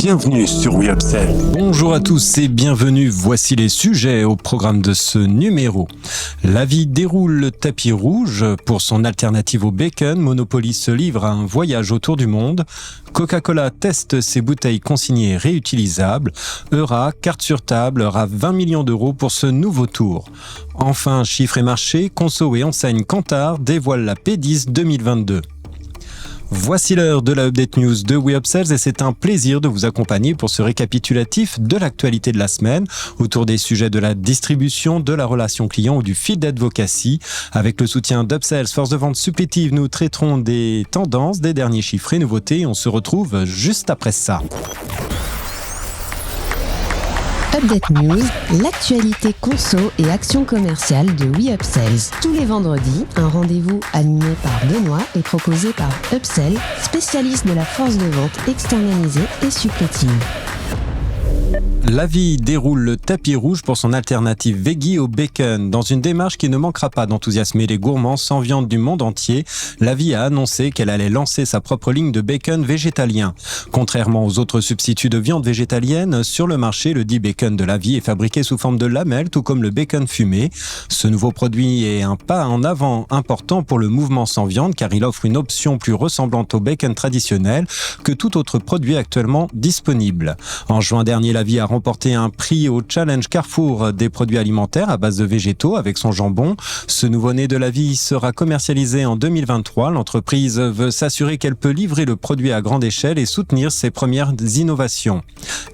Bienvenue sur We Upsell. Bonjour à tous et bienvenue, voici les sujets au programme de ce numéro. La vie déroule le tapis rouge. Pour son alternative au bacon, Monopoly se livre à un voyage autour du monde. Coca-Cola teste ses bouteilles consignées réutilisables. Eura, carte sur table, rave 20 millions d'euros pour ce nouveau tour. Enfin, chiffres et marchés, conso et enseigne Kantar dévoilent la P10 2022. Voici l'heure de la Update News de We Upsells et c'est un plaisir de vous accompagner pour ce récapitulatif de l'actualité de la semaine autour des sujets de la distribution, de la relation client ou du field advocacy. Avec le soutien d'Upsells, force de vente supplétive, nous traiterons des tendances, des derniers chiffres et nouveautés. On se retrouve juste après ça. Update News, l'actualité conso et action commerciale de We Upsells. Tous les vendredis, un rendez-vous animé par Benoît et proposé par Upsell, spécialiste de la force de vente externalisée et supplétive. La vie déroule le tapis rouge pour son alternative veggie au bacon. Dans une démarche qui ne manquera pas d'enthousiasmer les gourmands sans viande du monde entier, La Vie a annoncé qu'elle allait lancer sa propre ligne de bacon végétalien. Contrairement aux autres substituts de viande végétalienne, sur le marché, le dit bacon de La Vie est fabriqué sous forme de lamelles, tout comme le bacon fumé. Ce nouveau produit est un pas en avant important pour le mouvement sans viande car il offre une option plus ressemblante au bacon traditionnel que tout autre produit actuellement disponible. En juin dernier, La Vie a remporté un prix au Challenge Carrefour des produits alimentaires à base de végétaux avec son jambon. Ce nouveau-né de La Vie sera commercialisé en 2023. L'entreprise veut s'assurer qu'elle peut livrer le produit à grande échelle et soutenir ses premières innovations.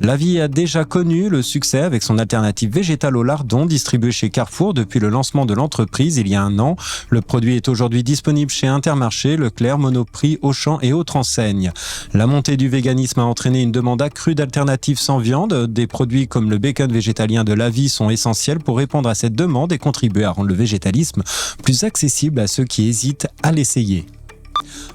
La Vie a déjà connu le succès avec son alternative végétale au lardon distribuée chez Carrefour depuis le lancement de l'entreprise il y a un an. Le produit est aujourd'hui disponible chez Intermarché, Leclerc, Monoprix, Auchan et autres enseignes. La montée du véganisme a entraîné une demande accrue d'alternatives sans viande. Des produits comme le bacon végétalien de La Vie sont essentiels pour répondre à cette demande et contribuer à rendre le végétalisme plus accessible à ceux qui hésitent à l'essayer.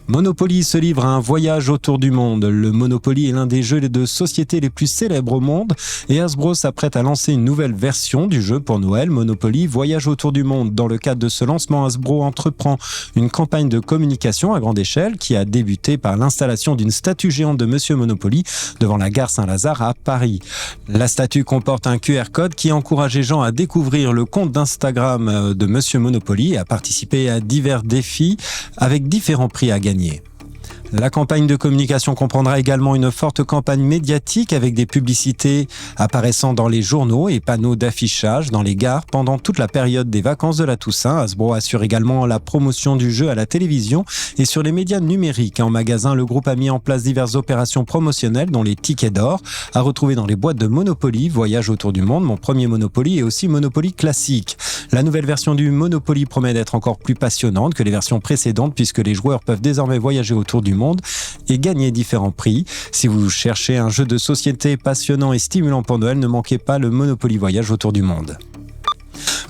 Monopoly se livre à un voyage autour du monde. Le Monopoly est l'un des jeux de société les plus célèbres au monde et Hasbro s'apprête à lancer une nouvelle version du jeu pour Noël. Monopoly Voyage autour du monde. Dans le cadre de ce lancement, Hasbro entreprend une campagne de communication à grande échelle qui a débuté par l'installation d'une statue géante de Monsieur Monopoly devant la gare Saint-Lazare à Paris. La statue comporte un QR code qui encourage les gens à découvrir le compte d'Instagram de Monsieur Monopoly et à participer à divers défis avec différents prix à gagner. La campagne de communication comprendra également une forte campagne médiatique avec des publicités apparaissant dans les journaux et panneaux d'affichage dans les gares pendant toute la période des vacances de la Toussaint. Hasbro assure également la promotion du jeu à la télévision et sur les médias numériques. En magasin, le groupe a mis en place diverses opérations promotionnelles dont les tickets d'or à retrouver dans les boîtes de Monopoly, Voyage autour du monde, Mon premier Monopoly et aussi Monopoly classique. La nouvelle version du Monopoly promet d'être encore plus passionnante que les versions précédentes puisque les joueurs peuvent désormais voyager autour du monde et gagner différents prix. Si vous cherchez un jeu de société passionnant et stimulant pour Noël, ne manquez pas le Monopoly Voyage autour du monde.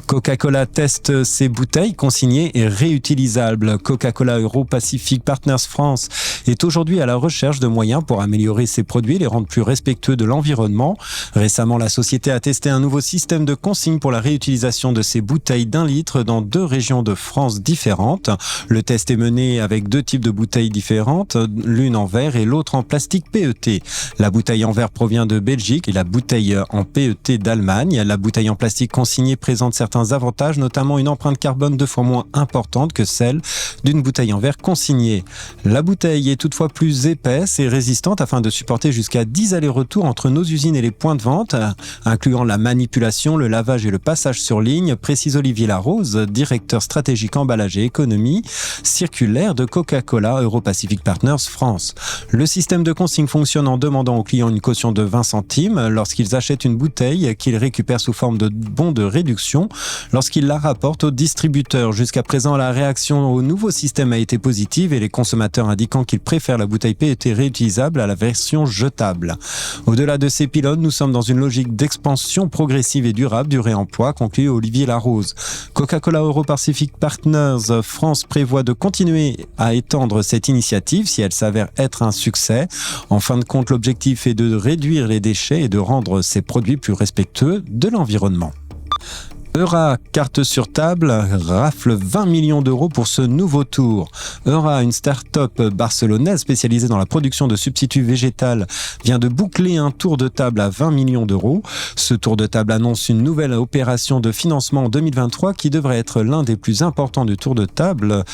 Coca-Cola teste ses bouteilles consignées et réutilisables. Coca-Cola Euro-Pacific Partners France est aujourd'hui à la recherche de moyens pour améliorer ses produits et les rendre plus respectueux de l'environnement. Récemment, la société a testé un nouveau système de consigne pour la réutilisation de ses bouteilles d'1 litre dans 2 régions de France différentes. Le test est mené avec 2 types de bouteilles différentes, l'une en verre et l'autre en plastique PET. La bouteille en verre provient de Belgique et la bouteille en PET d'Allemagne. La bouteille en plastique consignée présente certains avantages, notamment une empreinte carbone 2 fois moins importante que celle d'une bouteille en verre consignée. La bouteille est toutefois plus épaisse et résistante afin de supporter jusqu'à 10 allers-retours entre nos usines et les points de vente, incluant la manipulation, le lavage et le passage sur ligne, précise Olivier Larose, directeur stratégique emballage et économie circulaire de Coca-Cola Euro-Pacific Partners France. Le système de consigne fonctionne en demandant aux clients une caution de 20 centimes lorsqu'ils achètent une bouteille qu'ils récupèrent sous forme de bons de réduction lorsqu'ils la rapportent au distributeur. Jusqu'à présent, la réaction au nouveau système a été positive et les consommateurs indiquant qu'ils préfèrent la bouteille PET réutilisable à la version jetable. Au-delà de ces pilotes, nous sommes dans une logique d'expansion progressive et durable du réemploi, conclut Olivier Larose. Coca-Cola Euro-Pacific Partners France prévoit de continuer à étendre cette initiative si elle s'avère être un succès. En fin de compte, l'objectif est de réduire les déchets et de rendre ces produits plus respectueux de l'environnement. Eura, carte sur table, rafle 20 millions d'euros pour ce nouveau tour. Eura, une start-up barcelonaise spécialisée dans la production de substituts végétaux, vient de boucler un tour de table à 20 millions d'euros. Ce tour de table annonce une nouvelle opération de financement en 2023 qui devrait être l'un des plus importants du tour de table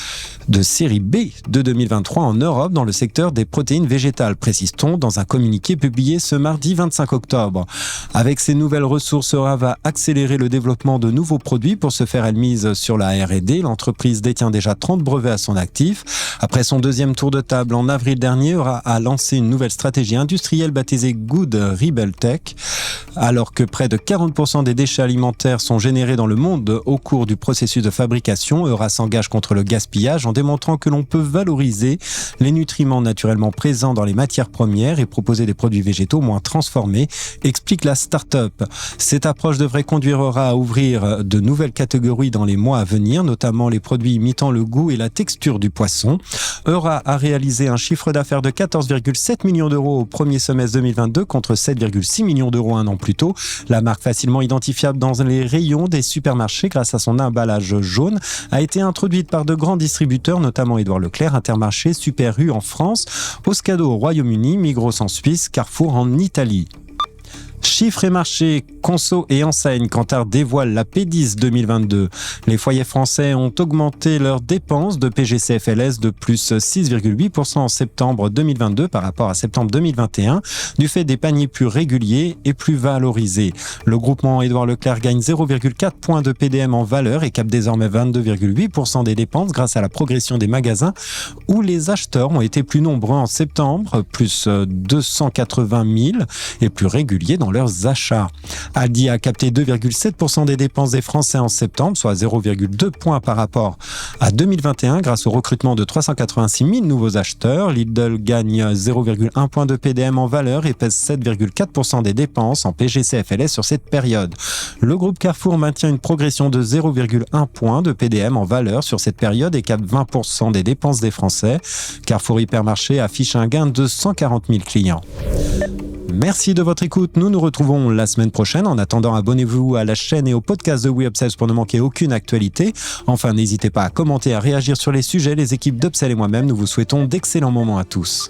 de série B de 2023 en Europe dans le secteur des protéines végétales, précise-t-on dans un communiqué publié ce mardi 25 octobre. Avec ces nouvelles ressources, Eura va accélérer le développement de nouveaux produits. Pour ce faire, elle mise sur la R&D. L'entreprise détient déjà 30 brevets à son actif. Après son deuxième tour de table en avril dernier, Eura a lancé une nouvelle stratégie industrielle baptisée Good Rebel Tech. Alors que près de 40% des déchets alimentaires sont générés dans le monde au cours du processus de fabrication, Eura s'engage contre le gaspillage en démontrant que l'on peut valoriser les nutriments naturellement présents dans les matières premières et proposer des produits végétaux moins transformés, explique la start-up. Cette approche devrait conduire Eura à ouvrir de nouvelles catégories dans les mois à venir, notamment les produits imitant le goût et la texture du poisson. Eura a réalisé un chiffre d'affaires de 14,7 millions d'euros au premier semestre 2022 contre 7,6 millions d'euros un an plus tôt. La marque facilement identifiable dans les rayons des supermarchés grâce à son emballage jaune a été introduite par de grands distributeurs, notamment Édouard Leclerc, Intermarché, Super U en France, Oscado au Royaume-Uni, Migros en Suisse, Carrefour en Italie. Chiffres et marchés, conso et enseigne, Kantar dévoile la P10 2022. Les foyers français ont augmenté leurs dépenses de PGCFLS de plus 6,8% en septembre 2022 par rapport à septembre 2021, du fait des paniers plus réguliers et plus valorisés. Le groupement Édouard Leclerc gagne 0,4 points de PDM en valeur et capte désormais 22,8% des dépenses grâce à la progression des magasins où les acheteurs ont été plus nombreux en septembre, plus 280 000 et plus réguliers dans leurs achats. Aldi a capté 2,7% des dépenses des Français en septembre, soit 0,2 points par rapport à 2021 grâce au recrutement de 386 000 nouveaux acheteurs. Lidl gagne 0,1 point de PDM en valeur et pèse 7,4% des dépenses en PGCFLS sur cette période. Le groupe Carrefour maintient une progression de 0,1 point de PDM en valeur sur cette période et capte 20% des dépenses des Français. Carrefour Hypermarché affiche un gain de 140 000 clients. Merci de votre écoute. Nous nous retrouvons la semaine prochaine. En attendant, abonnez-vous à la chaîne et au podcast de WeUpsells pour ne manquer aucune actualité. Enfin, n'hésitez pas à commenter, à réagir sur les sujets. Les équipes d'Upsell et moi-même, nous vous souhaitons d'excellents moments à tous.